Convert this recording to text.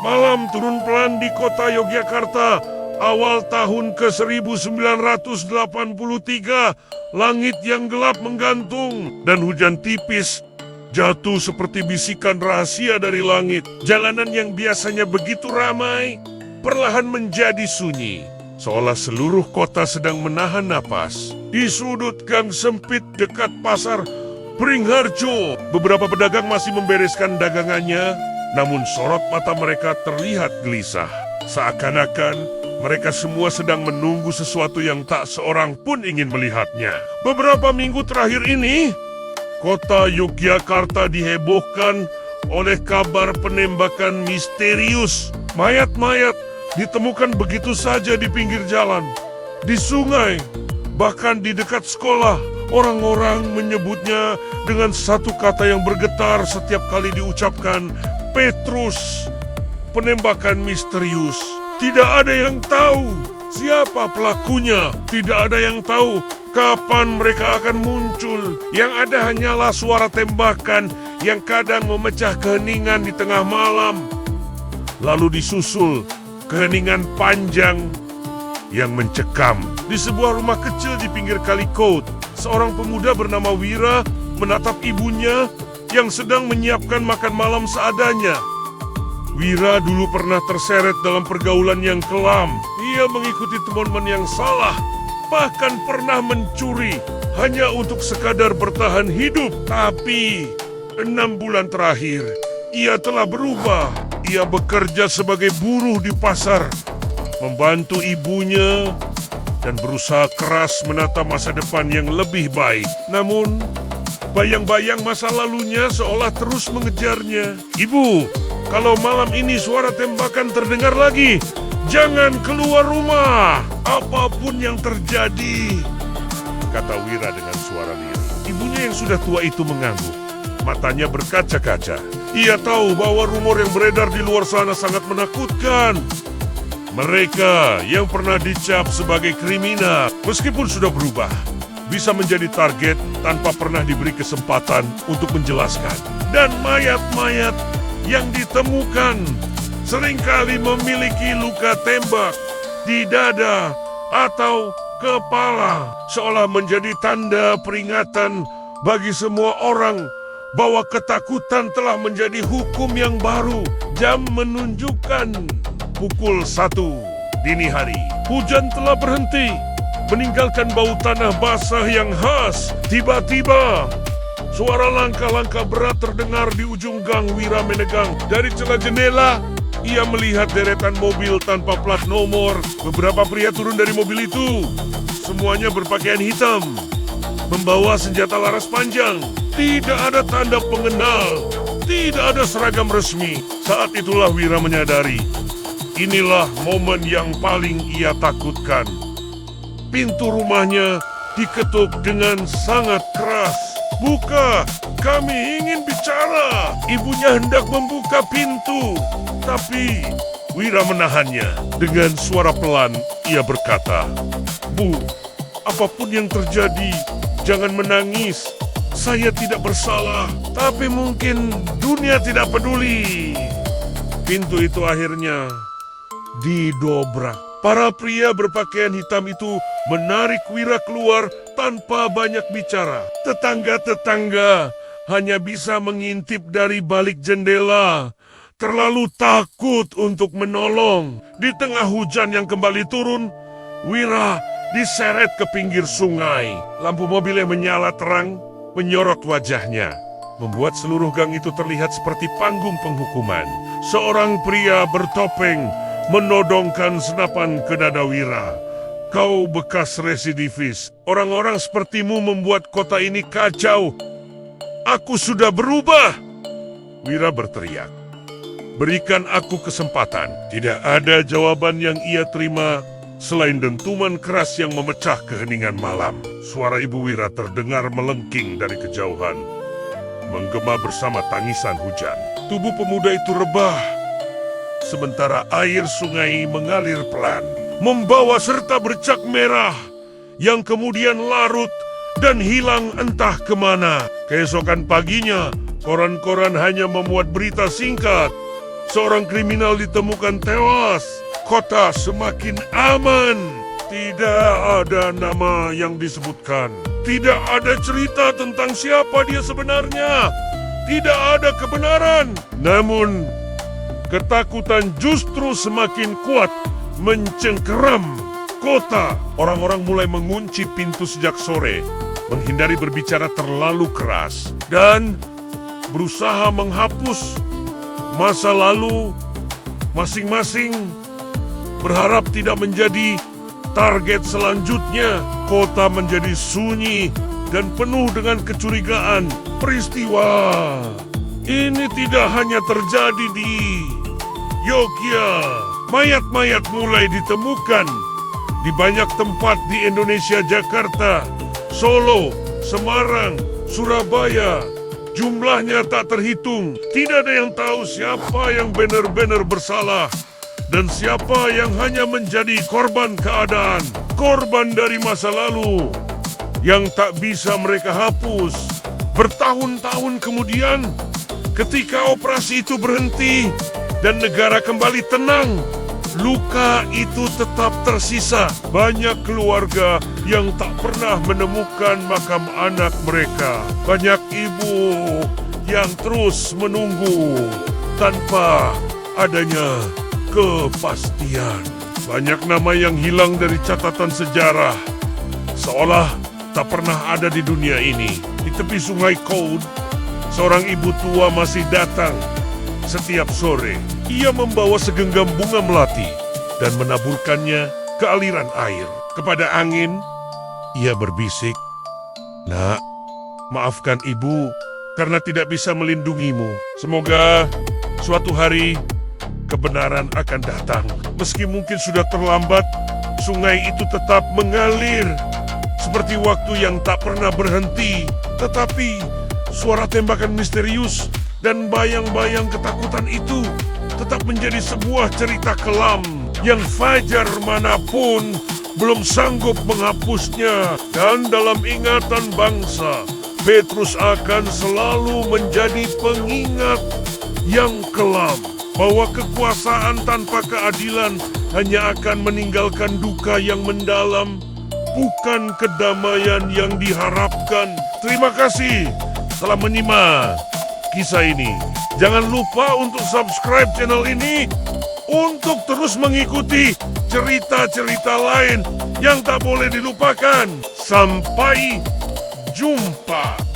Malam turun pelan di kota Yogyakarta. Awal tahun ke-1983, langit yang gelap menggantung dan hujan tipis jatuh seperti bisikan rahasia dari langit. Jalanan yang biasanya begitu ramai perlahan menjadi sunyi, seolah seluruh kota sedang menahan napas. Di sudut gang sempit dekat pasar Beringharjo, beberapa pedagang masih membereskan dagangannya, namun sorot mata mereka terlihat gelisah. Seakan-akan mereka semua sedang menunggu sesuatu yang tak seorang pun ingin melihatnya. Beberapa minggu terakhir ini, kota Yogyakarta dihebohkan oleh kabar penembakan misterius. Mayat-mayat ditemukan begitu saja di pinggir jalan, di sungai, bahkan di dekat sekolah. Orang-orang menyebutnya dengan satu kata yang bergetar setiap kali diucapkan, Petrus. Penembakan misterius. Tidak ada yang tahu siapa pelakunya. Tidak ada yang tahu kapan mereka akan muncul. Yang ada hanyalah suara tembakan yang kadang memecah keheningan di tengah malam. Lalu disusul keheningan panjang yang mencekam. Di sebuah rumah kecil di pinggir Kali Kout, seorang pemuda bernama Wira menatap ibunya yang sedang menyiapkan makan malam seadanya. Wira dulu pernah terseret dalam pergaulan yang kelam. Ia mengikuti teman-teman yang salah, bahkan pernah mencuri hanya untuk sekadar bertahan hidup. Tapi 6 bulan terakhir, ia telah berubah. Ia bekerja sebagai buruh di pasar, membantu ibunya, dan berusaha keras menata masa depan yang lebih baik. Namun, bayang-bayang masa lalunya seolah terus mengejarnya. "Ibu, kalau malam ini suara tembakan terdengar lagi, jangan keluar rumah, apapun yang terjadi," kata Wira dengan suara lirih. Ibunya yang sudah tua itu mengangguk, matanya berkaca-kaca. Ia tahu bahwa rumor yang beredar di luar sana sangat menakutkan. Mereka yang pernah dicap sebagai kriminal, meskipun sudah berubah, bisa menjadi target tanpa pernah diberi kesempatan untuk menjelaskan. Dan mayat-mayat yang ditemukan seringkali memiliki luka tembak di dada atau kepala, seolah menjadi tanda peringatan bagi semua orang bahwa ketakutan telah menjadi hukum yang baru. Jam menunjukkan pukul 1 dini hari. Hujan telah berhenti, meninggalkan bau tanah basah yang khas. Tiba-tiba suara langkah-langkah berat terdengar di ujung gang. Wira menegang. Dari celah jendela, ia melihat deretan mobil tanpa plat nomor. Beberapa pria turun dari mobil itu. Semuanya berpakaian hitam, membawa senjata laras panjang. Tidak ada tanda pengenal, tidak ada seragam resmi. Saat itulah Wira menyadari, inilah momen yang paling ia takutkan. Pintu rumahnya diketuk dengan sangat keras. "Buka, kami ingin bicara." Ibunya hendak membuka pintu, tapi Wira menahannya. Dengan suara pelan, ia berkata, "Bu, apapun yang terjadi, jangan menangis. Saya tidak bersalah, tapi mungkin dunia tidak peduli." Pintu itu akhirnya didobrak. Para pria berpakaian hitam itu menarik Wira keluar tanpa banyak bicara. Tetangga-tetangga hanya bisa mengintip dari balik jendela, terlalu takut untuk menolong. Di tengah hujan yang kembali turun, Wira diseret ke pinggir sungai. Lampu mobil yang menyala terang menyorot wajahnya, membuat seluruh gang itu terlihat seperti panggung penghukuman. Seorang pria bertopeng menodongkan senapan ke dada Wira. "Kau bekas residivis. Orang-orang sepertimu membuat kota ini kacau. Aku sudah berubah!" Wira berteriak. "Berikan aku kesempatan." Tidak ada jawaban yang ia terima selain dentuman keras yang memecah keheningan malam. Suara ibu Wira terdengar melengking dari kejauhan, menggema bersama tangisan hujan. Tubuh pemuda itu rebah, sementara air sungai mengalir pelan, membawa serta bercak merah yang kemudian larut dan hilang entah kemana. Keesokan paginya, koran-koran hanya memuat berita singkat. seorang kriminal ditemukan tewas. Kota semakin aman. Tidak ada nama yang disebutkan. Tidak ada cerita tentang siapa dia sebenarnya. Tidak ada kebenaran. Namun, ketakutan justru semakin kuat mencengkeram kota. Orang-orang mulai mengunci pintu sejak sore, menghindari berbicara terlalu keras, dan berusaha menghapus masa lalu masing-masing, berharap tidak menjadi target selanjutnya. Kota menjadi sunyi dan penuh dengan kecurigaan. Peristiwa ini tidak hanya terjadi di Yogyakarta. Mayat-mayat mulai ditemukan di banyak tempat di Indonesia, Jakarta, Solo, Semarang, Surabaya. Jumlahnya tak terhitung. Tidak ada yang tahu siapa yang benar-benar bersalah dan siapa yang hanya menjadi korban keadaan, korban dari masa lalu yang tak bisa mereka hapus. Bertahun-tahun kemudian, ketika operasi itu berhenti dan negara kembali tenang, luka itu tetap tersisa. Banyak keluarga yang tak pernah menemukan makam anak mereka. Banyak ibu yang terus menunggu tanpa adanya kepastian. Banyak nama yang hilang dari catatan sejarah, seolah tak pernah ada di dunia ini. Di tepi sungai Code, seorang ibu tua masih datang setiap sore. Ia membawa segenggam bunga melati dan menaburkannya ke aliran air. Kepada angin, ia berbisik, "Nak, maafkan ibu karena tidak bisa melindungimu. Semoga suatu hari kebenaran akan datang." Meski mungkin sudah terlambat, sungai itu tetap mengalir seperti waktu yang tak pernah berhenti. Tetapi suara tembakan misterius dan bayang-bayang ketakutan itu tetap menjadi sebuah cerita kelam yang fajar manapun belum sanggup menghapusnya. Dan dalam ingatan bangsa, Petrus akan selalu menjadi pengingat yang kelam, bahwa kekuasaan tanpa keadilan hanya akan meninggalkan duka yang mendalam, bukan kedamaian yang diharapkan. Terima kasih telah menyimak kisah ini. Jangan lupa untuk subscribe channel ini untuk terus mengikuti cerita-cerita lain yang tak boleh dilupakan. Sampai jumpa.